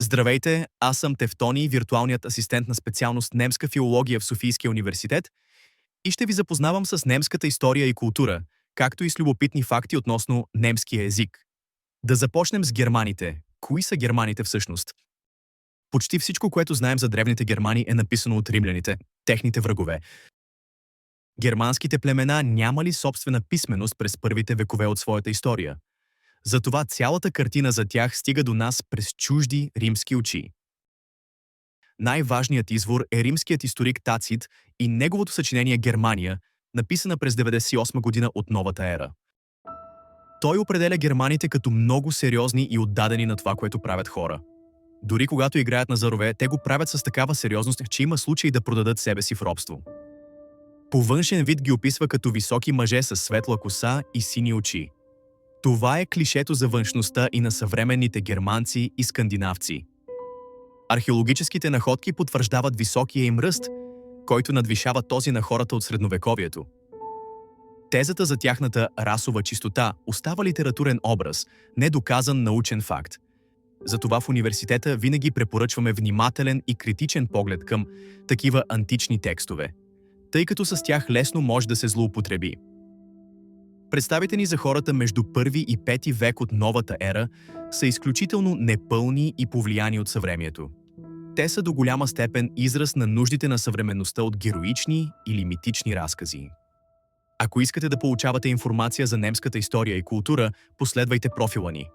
Здравейте, аз съм Тевтони, виртуалният асистент на специалност немска филология в Софийския университет и ще ви запознавам с немската история и култура, както и с любопитни факти относно немския език. Да започнем с германите. Кои са германите всъщност? Почти всичко, което знаем за древните германи е написано от римляните, техните врагове. Германските племена нямали собствена писменост през първите векове от своята история. Затова цялата картина за тях стига до нас през чужди римски очи. Най-важният извор е римският историк Тацит и неговото съчинение Германия, написана през 98 година от новата ера. Той определя германите като много сериозни и отдадени на това, което правят хора. Дори когато играят на зарове, те го правят с такава сериозност, че има случаи да продадат себе си в робство. По външен вид ги описва като високи мъже с светла коса и сини очи. Това е клишето за външността и на съвременните германци и скандинавци. Археологическите находки потвърждават високия им ръст, който надвишава този на хората от средновековието. Тезата за тяхната расова чистота остава литературен образ, недоказан научен факт. Затова в университета винаги препоръчваме внимателен и критичен поглед към такива антични текстове, тъй като с тях лесно може да се злоупотреби. Представите ни за хората между първи и пети век от новата ера са изключително непълни и повлияни от съвремието. Те са до голяма степен израз на нуждите на съвременността от героични или митични разкази. Ако искате да получавате информация за немската история и култура, последвайте профила ни.